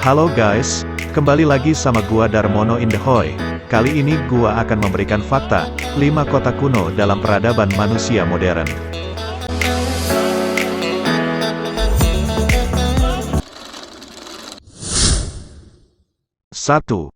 Halo guys, kembali lagi sama gua Darmono Indahoy. Kali ini gua akan memberikan fakta, 5 kota kuno dalam peradaban manusia modern. 1.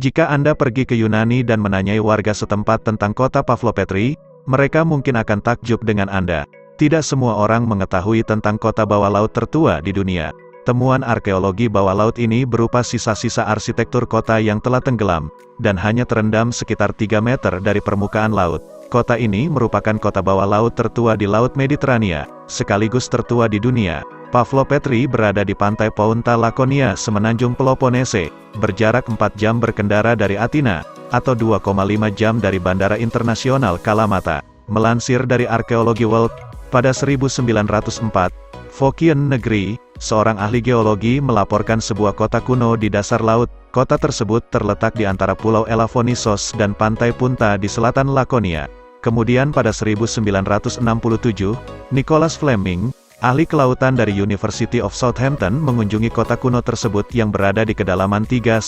Jika Anda pergi ke Yunani dan menanyai warga setempat tentang kota Pavlopetri, mereka mungkin akan takjub dengan Anda. Tidak semua orang mengetahui tentang kota bawah laut tertua di dunia. Temuan arkeologi bawah laut ini berupa sisa-sisa arsitektur kota yang telah tenggelam, dan hanya terendam sekitar 3 meter dari permukaan laut. Kota ini merupakan kota bawah laut tertua di Laut Mediterania, sekaligus tertua di dunia. Pavlopetri berada di pantai Punta Lakonia semenanjung Peloponnese, berjarak 4 jam berkendara dari Athena, atau 2,5 jam dari Bandara Internasional Kalamata. Melansir dari Arkeologi World, pada 1904, Fokian Negeri, seorang ahli geologi melaporkan sebuah kota kuno di dasar laut. Kota tersebut terletak di antara Pulau Elafonisos dan Pantai Punta di selatan Lakonia. Kemudian pada 1967, Nicholas Fleming, ahli kelautan dari University of Southampton mengunjungi kota kuno tersebut yang berada di kedalaman 3-4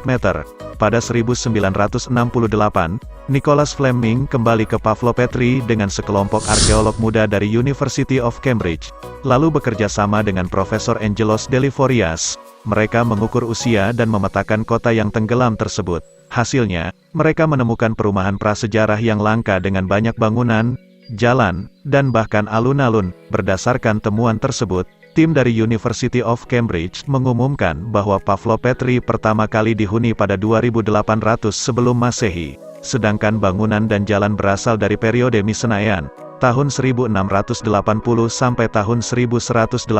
meter. Pada 1968, Nicholas Fleming kembali ke Pavlopetri dengan sekelompok arkeolog muda dari University of Cambridge. Lalu bekerja sama dengan Profesor Angelos Delivorias, mereka mengukur usia dan memetakan kota yang tenggelam tersebut. Hasilnya, mereka menemukan perumahan prasejarah yang langka dengan banyak bangunan, jalan, dan bahkan alun-alun. Berdasarkan temuan tersebut, tim dari University of Cambridge mengumumkan bahwa Pavlopetri pertama kali dihuni pada 2800 sebelum Masehi, sedangkan bangunan dan jalan berasal dari periode Mycenaean, tahun 1680 sampai tahun 1180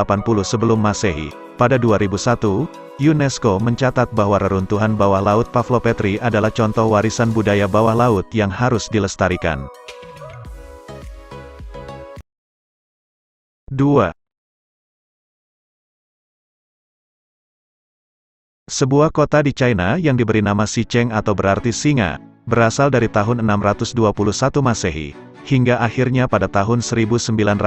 sebelum Masehi. Pada 2001, UNESCO mencatat bahwa reruntuhan bawah laut Pavlopetri adalah contoh warisan budaya bawah laut yang harus dilestarikan. 2. Sebuah kota di China yang diberi nama Xicheng atau berarti singa, berasal dari tahun 621 Masehi. Hingga akhirnya pada tahun 1959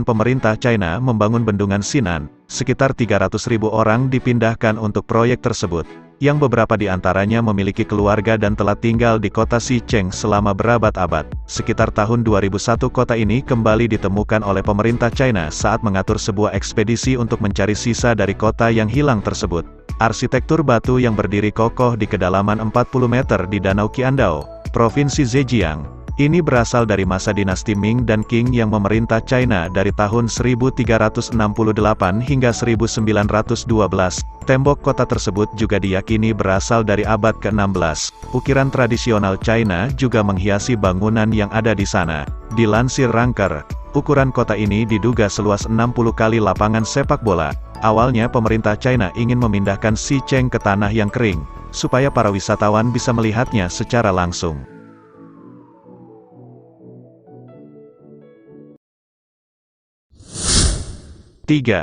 pemerintah China membangun bendungan Sinan, sekitar 300.000 orang dipindahkan untuk proyek tersebut, yang beberapa di antaranya memiliki keluarga dan telah tinggal di kota Xicheng selama berabad-abad. Sekitar tahun 2001 kota ini kembali ditemukan oleh pemerintah China saat mengatur sebuah ekspedisi untuk mencari sisa dari kota yang hilang tersebut. Arsitektur batu yang berdiri kokoh di kedalaman 40 meter di Danau Qiandao, Provinsi Zhejiang. Ini berasal dari masa dinasti Ming dan Qing yang memerintah China dari tahun 1368 hingga 1912. Tembok kota tersebut juga diyakini berasal dari abad ke-16. Ukiran tradisional China juga menghiasi bangunan yang ada di sana. Dilansir Ranker, ukuran kota ini diduga seluas 60 kali lapangan sepak bola. Awalnya pemerintah China ingin memindahkan Xicheng ke tanah yang kering, supaya para wisatawan bisa melihatnya secara langsung. 3.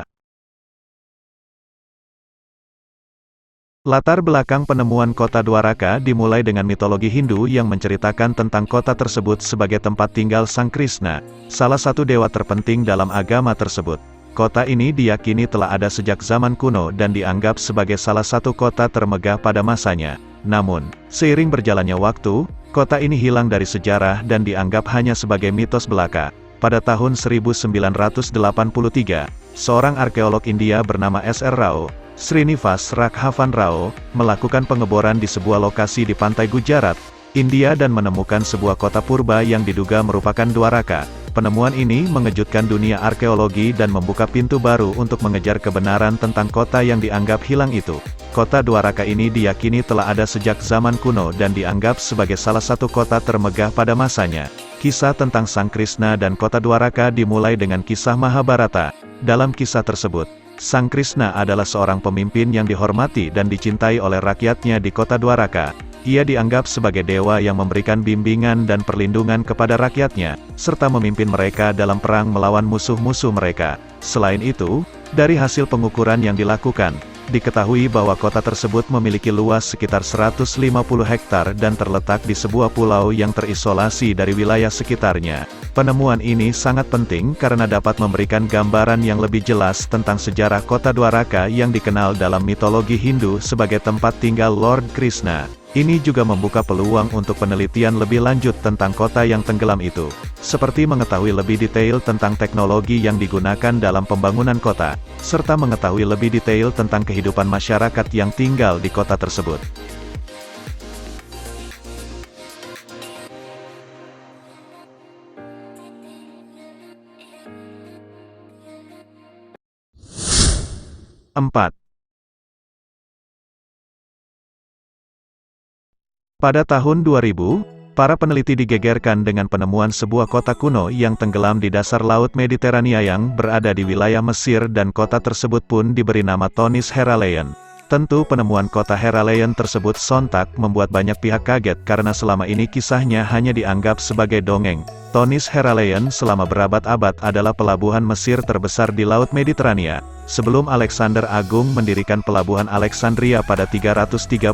Latar belakang penemuan kota Dwaraka dimulai dengan mitologi Hindu yang menceritakan tentang kota tersebut sebagai tempat tinggal Sang Krishna, salah satu dewa terpenting dalam agama tersebut. Kota ini diyakini telah ada sejak zaman kuno dan dianggap sebagai salah satu kota termegah pada masanya. Namun, seiring berjalannya waktu, kota ini hilang dari sejarah dan dianggap hanya sebagai mitos belaka. Pada tahun 1983, seorang arkeolog India bernama S.R. Rao, Srinivas Raghavan Rao, melakukan pengeboran di sebuah lokasi di pantai Gujarat, India dan menemukan sebuah kota purba yang diduga merupakan Dwaraka. Penemuan ini mengejutkan dunia arkeologi dan membuka pintu baru untuk mengejar kebenaran tentang kota yang dianggap hilang itu. Kota Dwaraka ini diyakini telah ada sejak zaman kuno dan dianggap sebagai salah satu kota termegah pada masanya. Kisah tentang Sang Krishna dan kota Dwaraka dimulai dengan kisah Mahabharata. Dalam kisah tersebut, Sang Krishna adalah seorang pemimpin yang dihormati dan dicintai oleh rakyatnya di kota Dwaraka. Ia dianggap sebagai dewa yang memberikan bimbingan dan perlindungan kepada rakyatnya, serta memimpin mereka dalam perang melawan musuh-musuh mereka. Selain itu, dari hasil pengukuran yang dilakukan, diketahui bahwa kota tersebut memiliki luas sekitar 150 hektar dan terletak di sebuah pulau yang terisolasi dari wilayah sekitarnya. Penemuan ini sangat penting karena dapat memberikan gambaran yang lebih jelas tentang sejarah kota Dwaraka yang dikenal dalam mitologi Hindu sebagai tempat tinggal Lord Krishna. Ini juga membuka peluang untuk penelitian lebih lanjut tentang kota yang tenggelam itu, seperti mengetahui lebih detail tentang teknologi yang digunakan dalam pembangunan kota, serta mengetahui lebih detail tentang kehidupan masyarakat yang tinggal di kota tersebut. Empat. Pada tahun 2000, para peneliti digegerkan dengan penemuan sebuah kota kuno yang tenggelam di dasar Laut Mediterania yang berada di wilayah Mesir, dan kota tersebut pun diberi nama Thonis Heracleion. Tentu penemuan kota Heracleion tersebut sontak membuat banyak pihak kaget karena selama ini kisahnya hanya dianggap sebagai dongeng. Thonis Heracleion selama berabad-abad adalah pelabuhan Mesir terbesar di Laut Mediterania. Sebelum Alexander Agung mendirikan pelabuhan Alexandria pada 331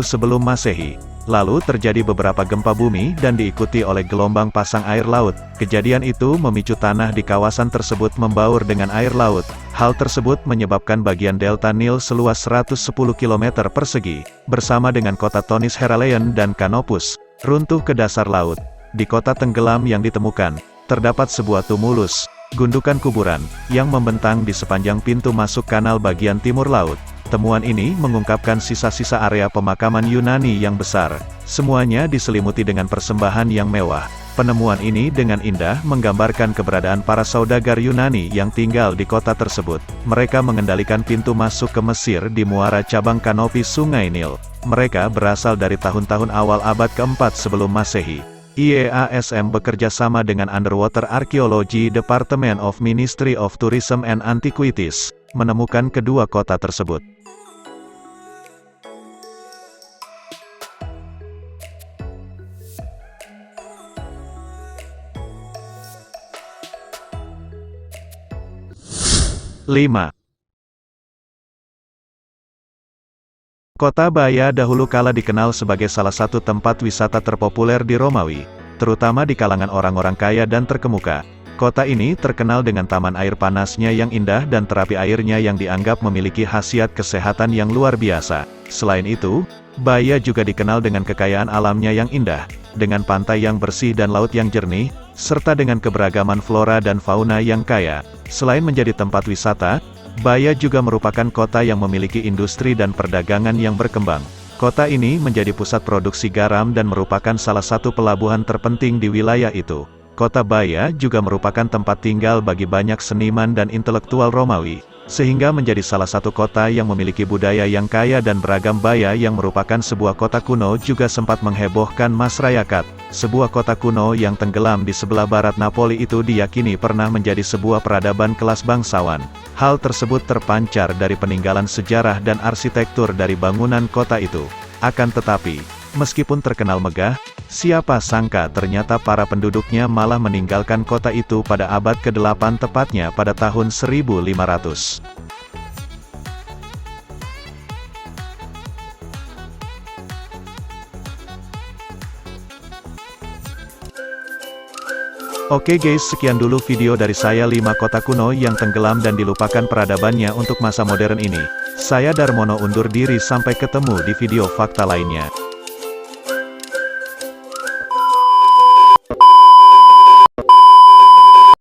sebelum Masehi. Lalu terjadi beberapa gempa bumi dan diikuti oleh gelombang pasang air laut. Kejadian itu memicu tanah di kawasan tersebut membaur dengan air laut. Hal tersebut menyebabkan bagian delta Nil seluas 110 km persegi, bersama dengan kota Thonis Heracleion dan Canopus, runtuh ke dasar laut. Di kota tenggelam yang ditemukan, terdapat sebuah tumulus, gundukan kuburan, yang membentang di sepanjang pintu masuk kanal bagian timur laut. Temuan ini mengungkapkan sisa-sisa area pemakaman Yunani yang besar. Semuanya diselimuti dengan persembahan yang mewah. Penemuan ini dengan indah menggambarkan keberadaan para saudagar Yunani yang tinggal di kota tersebut. Mereka mengendalikan pintu masuk ke Mesir di muara cabang Canopus Sungai Nil. Mereka berasal dari tahun-tahun awal abad keempat sebelum Masehi. IEASM bekerja sama dengan Underwater Archaeology Department of Ministry of Tourism and Antiquities, menemukan kedua kota tersebut. Lima. Kota Baia dahulu kala dikenal sebagai salah satu tempat wisata terpopuler di Romawi, terutama di kalangan orang-orang kaya dan terkemuka. Kota ini terkenal dengan taman air panasnya yang indah dan terapi airnya yang dianggap memiliki khasiat kesehatan yang luar biasa. Selain itu, Baia juga dikenal dengan kekayaan alamnya yang indah, dengan pantai yang bersih dan laut yang jernih, serta dengan keberagaman flora dan fauna yang kaya. Selain menjadi tempat wisata, Baia juga merupakan kota yang memiliki industri dan perdagangan yang berkembang. Kota ini menjadi pusat produksi garam dan merupakan salah satu pelabuhan terpenting di wilayah itu. Kota Baia juga merupakan tempat tinggal bagi banyak seniman dan intelektual Romawi, sehingga menjadi salah satu kota yang memiliki budaya yang kaya dan beragam. Baia yang merupakan sebuah kota kuno juga sempat menghebohkan masyarakat. Sebuah kota kuno yang tenggelam di sebelah barat Napoli itu diyakini pernah menjadi sebuah peradaban kelas bangsawan. Hal tersebut terpancar dari peninggalan sejarah dan arsitektur dari bangunan kota itu. Akan tetapi, meskipun terkenal megah, siapa sangka ternyata para penduduknya malah meninggalkan kota itu pada abad ke-8, tepatnya pada tahun 1500. Oke guys, sekian dulu video dari saya 5 kota kuno yang tenggelam dan dilupakan peradabannya untuk masa modern ini. Saya Darmono undur diri, sampai ketemu di video fakta lainnya.